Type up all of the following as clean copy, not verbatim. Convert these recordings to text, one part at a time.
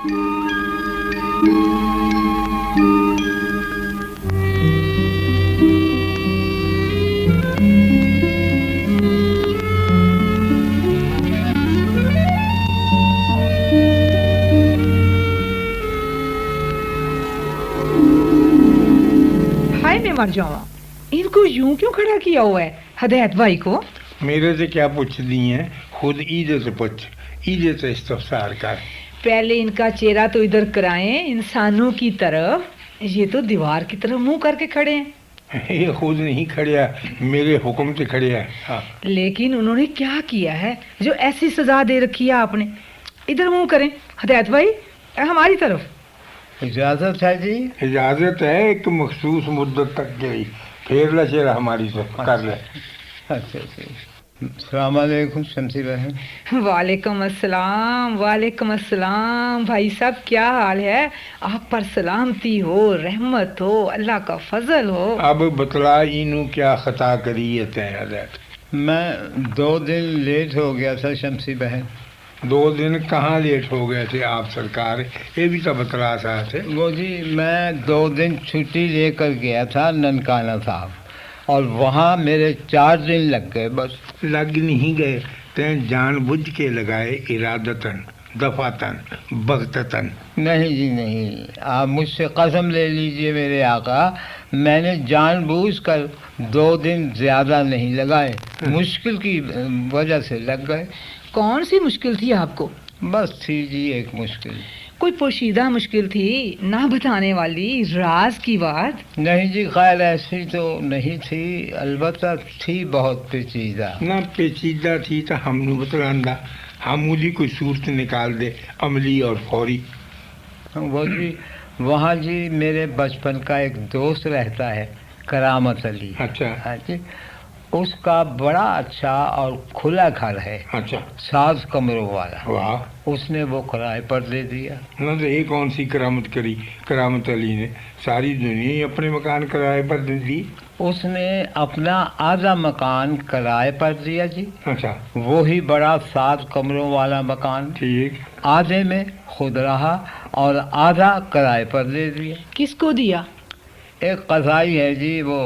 मर जावा, इनको यूं क्यों खड़ा किया हुआ है हदायत भाई को? मेरे से क्या पूछ दी है, खुद ईदे से पूछ, ईदे से इस्तफसार कर। पहले इनका चेहरा तो इधर कराएं इंसानों की तरफ, ये तो दीवार की तरफ मुंह करके खड़े हैं। ये खुद नहीं खड़िया, मेरे हुक्म से खड़िया। हाँ। लेकिन उन्होंने क्या किया है जो ऐसी सजा दे रखी है आपने? इधर मुंह करें हदायत भाई, हमारी तरफ। इजाजत है जी? इजाजत है, एक मखसूस मुद्दत तक गई, फिर लचेरा हमारी तरफ कर ले। अच्छा अस्सलाम वालेकुम शमसी बहन। वालेकुम अस्सलाम, वालेकुम अस्सलाम। भाई साहब क्या हाल है? आप पर सलामती हो, रहमत हो, अल्लाह का फजल हो। अब बतला इनू क्या खता करी है तैं हजरत? मैं 2 दिन लेट हो गया था शमसी बहन। 2 दिन कहाँ लेट हो गए थे आप सरकार, ये भी तो बतला थे। वो जी मैं 2 दिन छुट्टी लेकर गया था ननकाना साहब, और वहाँ मेरे 4 दिन लग गए। बस लग नहीं गए, तैं जानबूझ के लगाए, इरादतन, दफातन, बगततन। नहीं जी नहीं, आप मुझसे कसम ले लीजिए मेरे आका, मैंने जानबूझकर 2 दिन ज़्यादा नहीं लगाए, मुश्किल की वजह से लग गए। कौन सी मुश्किल थी आपको? बस थी जी एक मुश्किल। कोई पोशीदा मुश्किल थी, ना बताने वाली, राज की बात? नहीं जी, खैर ऐसी तो नहीं थी, अलबत्ता थी बहुत पेचीदा। ना पेचीदा थी तो हमने बतलांदा, मामूली कोई सूरत निकाल दे, अमली और फौरी। वो जी वहाँ जी मेरे बचपन का एक दोस्त रहता है, करामत अली। अच्छा। हाँ जी, उसका बड़ा अच्छा और खुला घर है। अच्छा। 7 कमरों वाला। वाह। उसने वो किराए पर दे दिया। ना तो ये कौन सी करामत करी करामत अली ने, सारी दुनिया ही अपने मकान किराए पर दे दी। उसने अपना आधा मकान किराए पर दिया जी। अच्छा। वो ही बड़ा 7 कमरों वाला मकान। ठीक। आधे में खुद रहा और आधा किराए पर दे दिया। किसको दिया? एक कसाई है जी, वो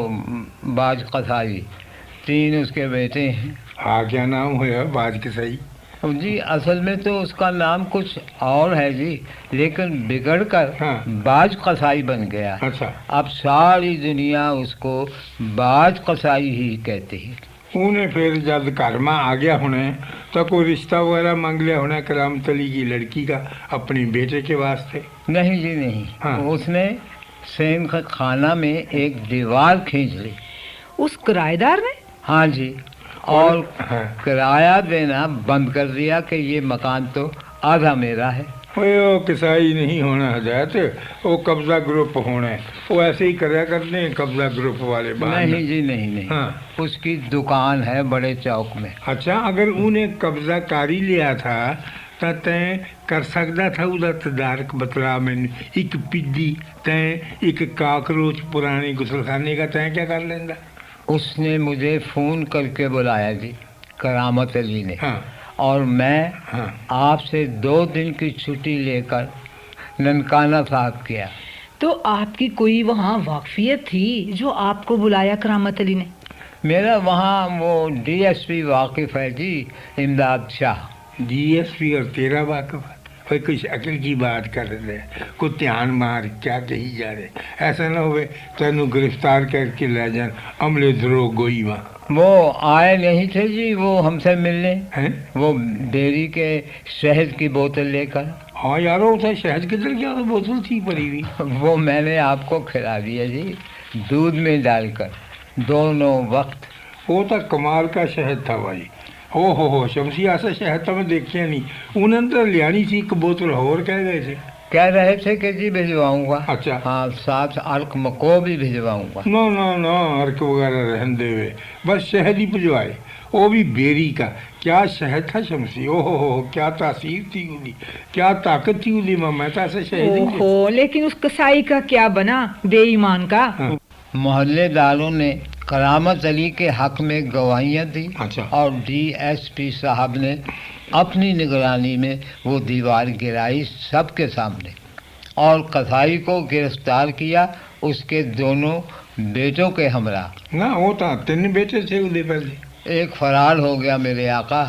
बाज कसाई, 3 उसके बेटे हैं। हाँ, क्या नाम है बाज के सही? जी असल में तो उसका नाम कुछ और है जी, लेकिन बिगड़ कर हाँ। बाज कसाई बन गया। अच्छा। अब सारी दुनिया उसको बाज कसाई ही कहती है। उन्हें फिर जब घर में आ गया होने तो कोई रिश्ता वगैरह मांग लिया होना करामत अली की लड़की का अपने बेटे के वास्ते? नहीं जी नहीं। हाँ। उसने सेन का खाना में एक दीवार खींच ली। उस किराएदार ने? हाँ जी, और हाँ। किराया देना बंद कर दिया कि ये मकान तो आधा मेरा है। वो किसाई नहीं होना हजरत, वो कब्जा ग्रुप होना है, वो ऐसे ही कराया करते हैं कब्जा ग्रुप वाले बाहर। नहीं जी नहीं। हाँ। उसकी दुकान है बड़े चौक में। अच्छा, अगर उन्हें कब्जा कारी लिया था तो तैं कर सकता था उदा तदारक बतला मैंने, एक पिद्दी तैं एक काकरोच पुराने गुसलखाने का तैं क्या कर लेंदा? उसने मुझे फ़ोन करके बुलाया जी, करामत अली ने। हाँ। और मैं हाँ। आपसे 2 दिन की छुट्टी लेकर ननकाना साहब किया। तो आपकी कोई वहाँ वाकफियत थी जो आपको बुलाया करामत अली ने? मेरा वहाँ वो DSP वाकिफ़ है जी, इमदाद शाह। DSP और तेरा वाकफ? कोई कुछ अकल की बात कर रहे, को ध्यान मार क्या कही जा रहे, ऐसा ना हो तेनू गिरफ्तार करके ले जान अमले दरोग गोई वहाँ। वो आए नहीं थे जी, वो हमसे मिलने हैं? वो डेयरी के शहद की बोतल लेकर। हाँ यार, वो था शहद किधर गया, तो बोतल थी पड़ी हुई। वो मैंने आपको खिला दिया जी, दूध में डालकर, दोनों वक्त। वो तो कमाल का शहद था भाई। हो शमसी, ऐसा शहद तो मैं देखिया नहीं। उन्होंने तो लियानी थी एक बोतल, और कह गए थे? कह रहे थे कि जी भिजवाऊंगा। अच्छा। हाँ, साथ अर्क को भी भिजवाऊंगा। ना अर्क वगैरह रहन दे हुए, बस शहद ही भिजवाए, वो भी बेरी का। क्या शहद था शमसी, हो क्या तासीर थी उदी, क्या ताकत थी उदी में, मैं तो ऐसा शहद ही। ओहो, लेकिन उस कसाई का क्या बना, बेईमान का? हाँ। मोहल्लेदारों ने करामत अली के हक में गवाहियाँ दी। अच्छा। और DSP साहब ने اپنی نگرانی میں وہ دیوار گرائی سب کے سامنے اور قصائی کو گرفتار کیا اس کے دونوں بیٹوں کے ہمراہ۔ نہ وہ تو 3 بیٹے تھے وہ پہلے۔ ایک فرار ہو گیا میرے آقا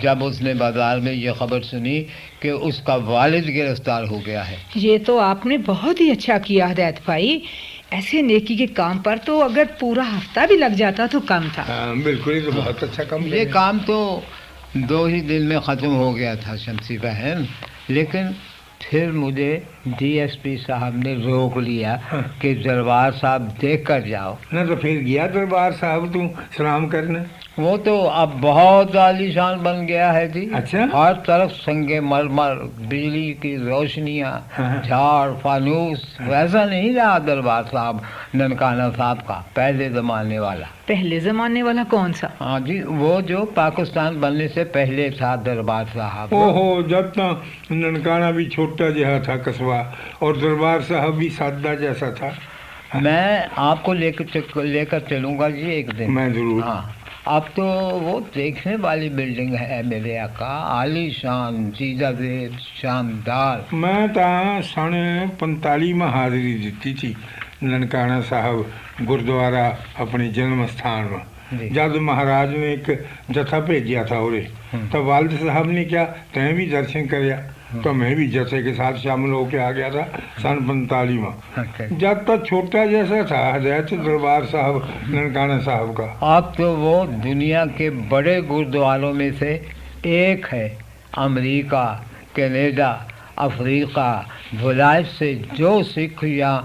جب اس نے بازار میں یہ خبر سنی کہ اس کا والد گرفتار ہو گیا ہے۔ یہ تو آپ نے بہت ہی اچھا کیا ہدایت بھائی، ایسے نیکی کے کام پر تو اگر پورا ہفتہ بھی لگ جاتا تو کم تھا۔ ہاں بالکل، یہ تو بہت اچھا کام یہ کام تو 2 ہی دن میں ختم ہو گیا تھا شمسی بہن، لیکن پھر مجھے ڈی ایس پی صاحب نے روک لیا کہ دربار صاحب دیکھ کر جاؤ۔ نہ تو پھر گیا دربار صاحب تو سلام کرنا؟ وہ تو اب بہت عالی شان بن گیا ہے جی۔ اچھا؟ ہر طرف سنگ مرمر، بجلی کی روشنیاں، جھاڑ فانوس، ویسا نہیں رہا دربار صاحب ننکانہ صاحب کا پہلے زمانے والا۔ پہلے زمانے والا کون سا؟ ہاں جی، وہ جو پاکستان بننے سے پہلے تھا دربار صاحب۔ اوہو، جب تک ننکانہ بھی چھوٹا جہا تھا قصبہ اور دربار صاحب بھی سادہ جیسا تھا۔ میں آپ کو لے کر چلوں گا جی ایک دن۔ میں ضرور۔ ہاں، اب تو وہ دیکھنے والی بلڈنگ ہے میرے آقا، عالی شان، سیدھا زیب، شاندار۔ میں تو 45 میں حاضری دیتی تھی ننکانہ صاحب گردوارہ اپنے جنم استھان میں، جب مہاراج نے ایک جتھا بھیجا تھا اورے، تو والد صاحب نے کیا تیں بھی درشن کریا، تو میں بھی جتھے کے ساتھ شامل ہو کے آ گیا تھا 45 میں۔ جب تک چھوٹا جیسا تھا ہدایت دربار صاحب ننکانہ صاحب کا۔ اب تو وہ دنیا کے بڑے گردواروں میں سے ایک ہے۔ امریکہ، کینیڈا، افریقہ، ولایت سے جو سکھ یا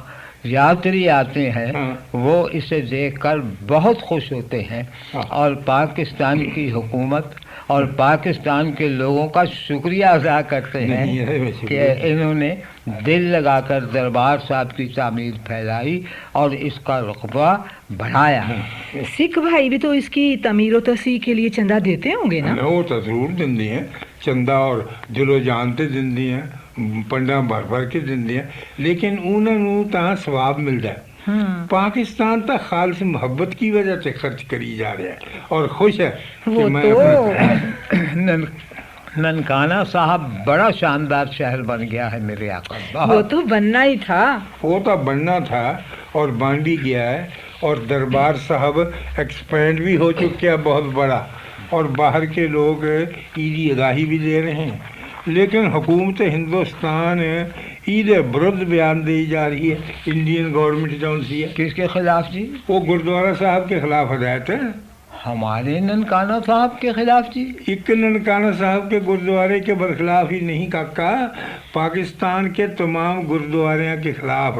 یاتری آتے ہیں وہ اسے دیکھ کر بہت خوش ہوتے ہیں اور پاکستان کی حکومت اور پاکستان کے لوگوں کا شکریہ ادا کرتے ہیں کہ انہوں نے دل لگا کر دربار صاحب کی تعمیر پھیلائی اور اس کا رقبہ بڑھایا۔ سکھ بھائی بھی تو اس کی تعمیر و تصحیح کے لیے چندہ دیتے ہوں گے نا؟ وہ تو ضرور دندی ہیں چندہ، اور دل و جان تے دندی ہیں، پنڈا بھر کے دندی ہیں، لیکن انہوں نے تاں ثواب ملتا ہے۔ پاکستان تا خالص محبت کی وجہ سے خرچ کری جا رہا ہے اور خوش ہے کہ میں ننکانہ صاحب بڑا شاندار شہر بن گیا ہے میرے آقا۔ وہ تو بننا ہی تھا، وہ تو بننا تھا اور بن بھی گیا ہے، اور دربار صاحب ایکسپینڈ بھی ہو چکا ہے بہت بڑا، اور باہر کے لوگ عیدی اگاہی بھی دے رہے ہیں، لیکن حکومت ہندوستان عید برد بیان دی جا رہی ہے، انڈین گورنمنٹ جون سی ہے۔ کس کے خلاف جی؟ وہ گردوارہ صاحب کے خلاف ہدایت ہے۔ ہمارے ننکانہ صاحب کے خلاف جی؟ ایک ننکانہ صاحب کے گردوارے کے برخلاف ہی نہیں کاکا، پاکستان کے تمام گردوارے کے خلاف،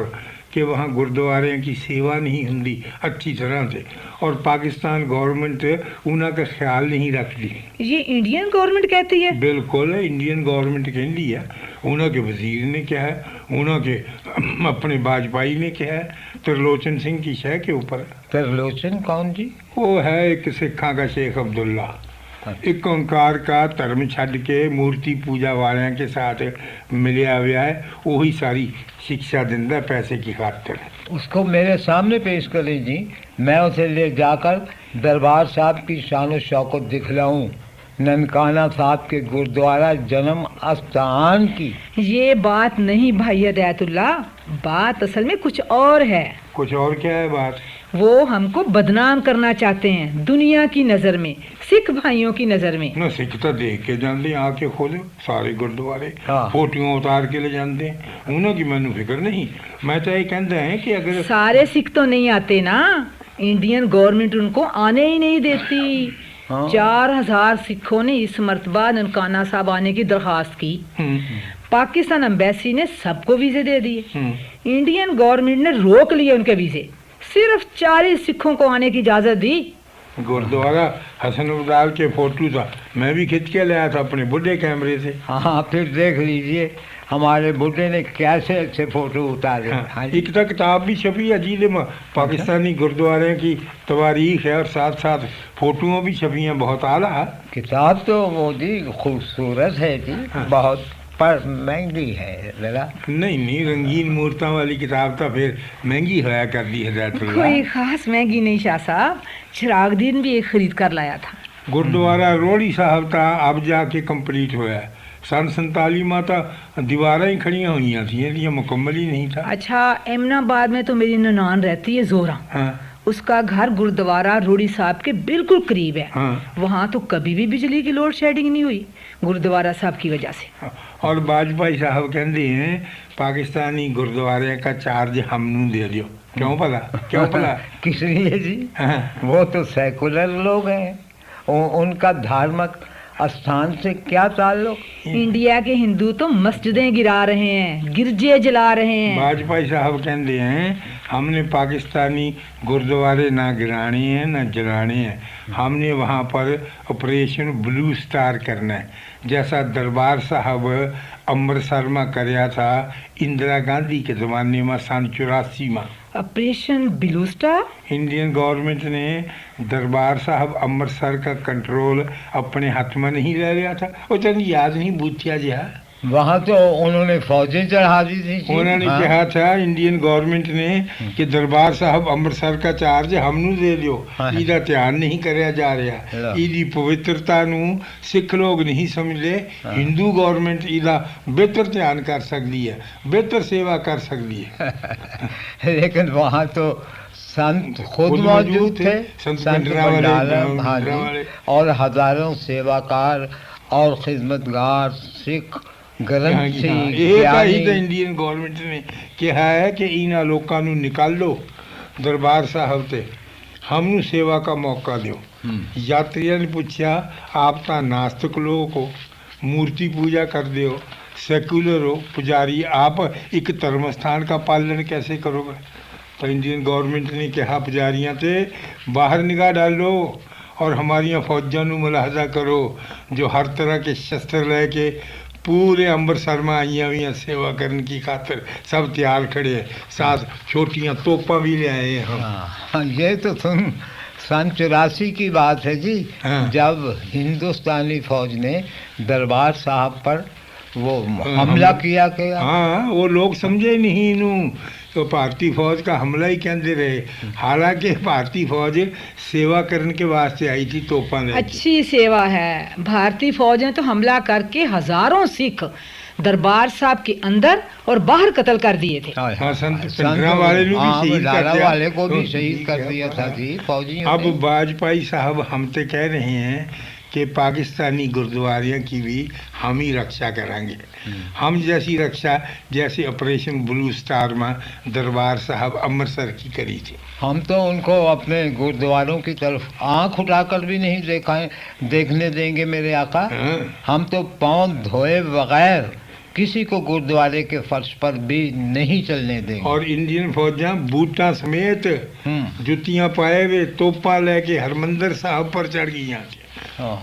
کہ وہاں گردوارے کی سیوا نہیں ہوندی اچھی طرح سے، اور پاکستان گورنمنٹ انہوں کا خیال نہیں رکھتی۔ یہ انڈین گورنمنٹ کہتی ہے؟ بالکل انڈین گورنمنٹ کہندی ہے، انہوں کے وزیر نے کیا ہے، انہوں کے اپنے واجپائی نے کیا ہے، ترلوچن سنگھ کی شے کے اوپر۔ ترلوچن کون جی؟ وہ ہے ایک سکھاں کا شیخ عبداللہ، ایک اومکار کا دھرم چھڈ کے مورتی پوجا والوں کے ساتھ ملیا ہوا ہے، وہی ساری شکشا دیندا پیسے کی خاطر۔ اس کو میرے سامنے پیش کریں جی، میں اسے لے جا کر دربار صاحب کی شان و شوکت دکھلاؤں، ننکانہ صاحب کے گردوارہ جنم استھان کی۔ یہ بات نہیں بھائی ہدایت اللہ، بات اصل میں کچھ اور ہے۔ کچھ اور کیا ہے بات؟ وہ ہم کو بدنام کرنا چاہتے ہیں دنیا کی نظر میں، سکھ بھائیوں کی نظر میں۔ نہ سکھ تو دیکھ کے جاندے، آ کے کھولے سارے گردوارے، ہاں، فوٹویں اتار کے لے جاندے، انہوں کی مینوں فکر نہیں۔ میں تو یہ کہتا ہے کہ اگر سارے سکھ تو نہیں آتے نا، انڈین گورنمنٹ ان کو آنے ہی نہیں دیتی۔ 4000 سکھوں نے اس مرتبہ ننکانہ صاحب آنے کی درخواست کی، پاکستان ایمبیسی نے سب کو ویزے دے دیے، انڈین گورنمنٹ نے روک لیے ان کے ویزے، صرف 40 سکھوں کو آنے کی اجازت دی۔ گردوارہ حسن ابدال کے فوٹو تھا، میں بھی کھینچ کے لیا تھا اپنے بڈھے کیمرے سے۔ ہاں، پھر دیکھ لیجئے ہمارے بڈھے نے کیسے اچھے فوٹو اتارے۔ ایک تو کتاب بھی چھپی ہے جیل میں، پاکستانی گردوارے کی تواریخ ہے، اور ساتھ ساتھ فوٹوؤں بھی چھپی ہیں بہت اعلیٰ۔ کتاب تو وہ جی خوبصورت ہے جی، بہت پر مہنگی ہے ذرا۔ نہیں، رنگین مورتوں والی کتاب تو پھر مہنگی ہوا کرتی ہدایت اللہ۔ کوئی خاص مہنگی نہیں شاہ صاحب، چراغ دین بھی ایک خرید کر لایا تھا۔ ਗੁਰਦੁਆਰਾ ਰੋੜੀ ਸਾਹਿਬ ਤਾਂ ਅਬ ਜਾ ਕੇ ਕੰਪਲੀਟ ਹੋਇਆ। सन 47 में तो दीवारें ही खड़ियाँ हुई थी, ये मुकम्मल ही नहीं था। अच्छा, एमनाबाद में तो मेरी ननान रहती है जोरा। हाँ। उसका घर गुरुद्वारा रोड़ी साहब के बिल्कुल करीब है। हाँ। वहाँ तो कभी भी बिजली की लोड शेडिंग नहीं हुई गुरुद्वारा साहब की वजह से। और वाजपेयी साहब कहते हैं पाकिस्तानी गुरुद्वारे का चार्ज हमनू दे दियो। क्यों भला? क्यों भला? किस लिए जी? हाँ। वो तो सेकुलर लोग हैं, उनका धार्मिक स्थान से क्या ताल्लुक? इंडिया के हिंदू तो मस्जिदें गिरा रहे हैं, गिरजे जला रहे हैं। वाजपेयी साहब कहते हैं हमने पाकिस्तानी गुरुद्वारे ना गिराने हैं ना जलाने हैं, हमने वहाँ पर ऑपरेशन ब्लू स्टार करना है, जैसा दरबार साहब अमृतसर में कराया था इंदिरा गांधी के ज़माने में सन 84 में। Operation blue star? Indian government ने दरबार साहब अमृतसर का कंट्रोल अपने हाथ में नहीं ले लिया था, वो तन याद नहीं बूथिया जिहा। वहाँ तो उन्होंने फौजें चढ़ा दी थी। उन्होंने कहा था इंडियन गवर्नमेंट ने कि दरबार साहब अमृतसर का चार्ज हमनू दे दियो, ਇਹਦਾ ਧਿਆਨ नहीं कराया जा रहा। ਇਹਦੀ ਪਵਿੱਤਰਤਾ ਨੂੰ ਸਿੱਖ ਲੋग नहीं समझते, हिंदू गवर्नमेंट ਇਹਦਾ बेहतर ध्यान कर सकती है, बेहतर सेवा कर सकती है। लेकिन वहाँ तो संत खुद मौजूद थे, संत हाँ भिंडरांवाले जी, और हजारों सेवाकार और खिदमतगार सिख ग्रंथी ज्ञानी। इंडियन गवर्नमेंट ने कहा है कि इन्हां लोगों को निकाल लो दरबार साहब ते, हमनू सेवा का मौका दो। यात्रियों ने पूछा आप तो नास्तिक लोग हो, मूर्ति पूजा कर दे हो, सेक्युलर हो, पुजारी, आप एक धर्म स्थान का पालन कैसे करोगे? तो इंडियन गवर्नमेंट ने कहा पुजारियां ते बाहर निगाह डालो और हमारी फौजां नू मुलाहजा करो जो हर तरह के शस्त्र लेके पूरे अमृतसर में आई हुई हैं सेवा करने की खातिर, सब तैयार खड़े हैं, साथ छोटियां तोपा भी ले आए हैं हम। हाँ, ये तो सन 84 की बात है जी। हाँ। जब हिंदुस्तानी फौज ने दरबार साहब पर वो हमला किया गया। हाँ, वो लोग समझे नहीं इनू तो भारतीय फौज का हमला ही कहते रहे, हालांकि भारतीय फौज सेवा करने के वास्ते आई थी तोपा लेके। अच्छी सेवा है। भारतीय फौज ने तो हमला करके हजारों सिख दरबार साहब के अंदर और बाहर कत्ल कर दिए थे। हाँ, संत भिंडरांवाले ने भी शहीद कर दिया, वाले को भी शहीद कर दिया था जी फौजियों ने। अब वाजपेयी साहब हम तो कह रहे हैं कि पाकिस्तानी गुरुद्वारे की भी हम ही रक्षा करेंगे, हम जैसी रक्षा जैसे ऑपरेशन ब्लू स्टार में दरबार साहब अमृतसर की करी थी। हम तो उनको अपने गुरुद्वारों की तरफ आंख उठाकर भी नहीं देखने देंगे मेरे आका। हम तो पाँव धोए बगैर किसी को गुरुद्वारे के फर्श पर भी नहीं चलने देंगे। और इंडियन फौजां बूटा समेत जुतियां पाए हुए तोपा लेके हरमंदिर साहब पर चढ़ गई थी,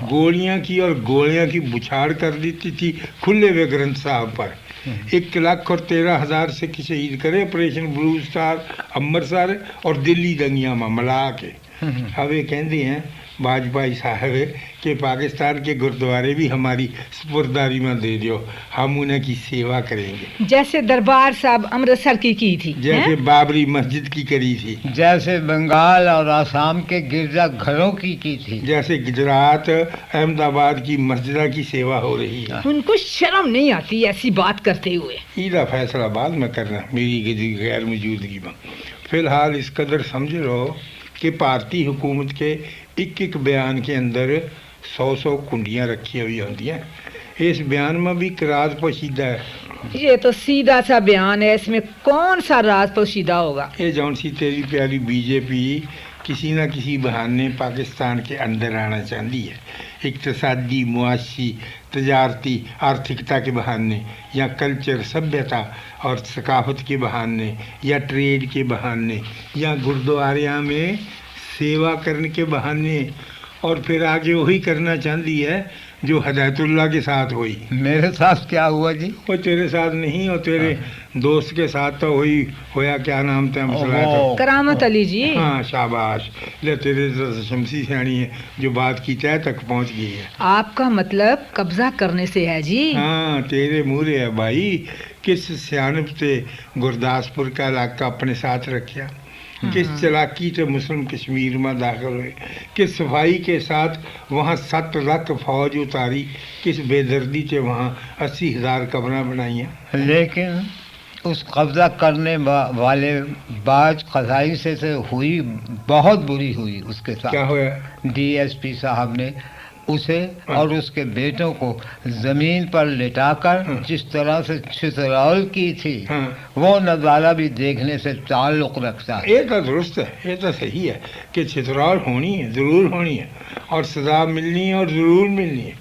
गोलियां की और गोलियां की बुछाड़ कर देती थी खुले हुए ग्रंथ साहब पर। 1,13,000 सिख शहीद करे ऑपरेशन ब्लू स्टार अमृतसर और दिल्ली दंगिया में मिला के। अब ये कहते हैं वाजपेयी साहब कि पाकिस्तान के गुरुद्वारे भी हमारी सुपुर्दारी में दे दो, हम उन्हें की सेवा करेंगे, जैसे दरबार साहब अमृतसर की थी, जैसे बाबरी मस्जिद की करी थी, जैसे बंगाल और आसाम के गिरजा घरों की थी, जैसे गुजरात अहमदाबाद की मस्जिदा की सेवा हो रही है। उनको शर्म नहीं आती ऐसी बात करते हुए? ईदा फैसला बाद में करना मेरी गैर मौजूदगी में। फिलहाल इस कदर समझ लो कि भारतीय हुकूमत के एक बयान के अंदर 100 कुंडियाँ रखी हुई होती हैं। इस बयान में भी राज पोशीदा है। ये तो सीधा सा बयान है, इसमें कौन सा राज पोशीदा होगा? ये जौन सी तेरी प्यारी बीजेपी किसी न किसी बहाने पाकिस्तान के अंदर आना चाहती है, इक्तसादी, मुआशी, तजारती, आर्थिकता के बहाने, या कल्चर, सभ्यता और सकाफत के बहाने, या ट्रेड के बहाने, या गुरुद्वारे में सेवा करने के बहाने, और फिर आगे वही करना चाहती है जो हदायतुल्लाह के साथ हुई। मेरे साथ क्या हुआ जी? वो तेरे साथ नहीं, और तेरे दोस्त के साथ तो वही होया, क्या नाम था मसला था? करामत अली जी। हाँ, शाबाश। ले तेरे शमसी सियाणी है जो बात की तय तक पहुंच गई है। आपका मतलब कब्जा करने से है जी? हाँ, तेरे मुँह है भाई। किस सियानत से गुरदासपुर का इलाका अपने साथ रखा, کس چلاکی سے مسلم کشمیر میں داخل ہوئے، کس صفائی کے ساتھ وہاں 7 لاکھ فوج اتاری، کس بے دردی سے وہاں 80,000 قبریں بنائی ہیں۔ لیکن اس قبضہ کرنے والے باج قضائی سے ہوئی بہت بری ہوئی اس کے کیا ساتھ۔ ہوا؟ ڈی ایس پی صاحب نے اسے اور اس کے بیٹوں کو زمین پر لٹا کر جس طرح سے چترول کی تھی وہ نظارہ بھی دیکھنے سے تعلق رکھتا ہے۔ یہ تو درست ہے، یہ تو صحیح ہے کہ چھترال ہونی ہے، ضرور ہونی ہے، اور سزا ملنی ہے اور ضرور ملنی ہے،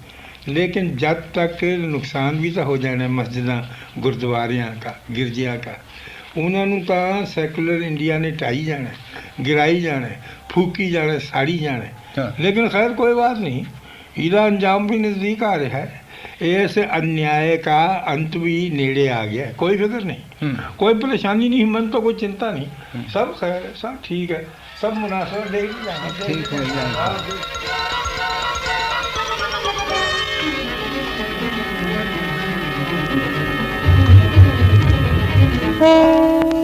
لیکن جب تک نقصان بھی تو ہو جانا ہے مسجداں گردواریاں کا گرجیاں کا، انہوں نے تو سیکولر انڈیا نے ٹائی جانا ہے، گرائی جانا ہے، پھوکی جانا ہے، ساڑی جانا ہے۔ لیکن خیر کوئی بات نہیں، ਇਹਦਾ انجام بھی نزدیک آ رہا ہے، اس انیائے کا انت بھی نیڑے آ گیا ہے، کوئی فکر نہیں، کوئی پریشانی نہیں، من تو کوئی چنتا نہیں، سب خیر ہے، سب ٹھیک ہے، سب مناسب دیکھ جانا ٹھیک ہو جائے گا۔ ہاں۔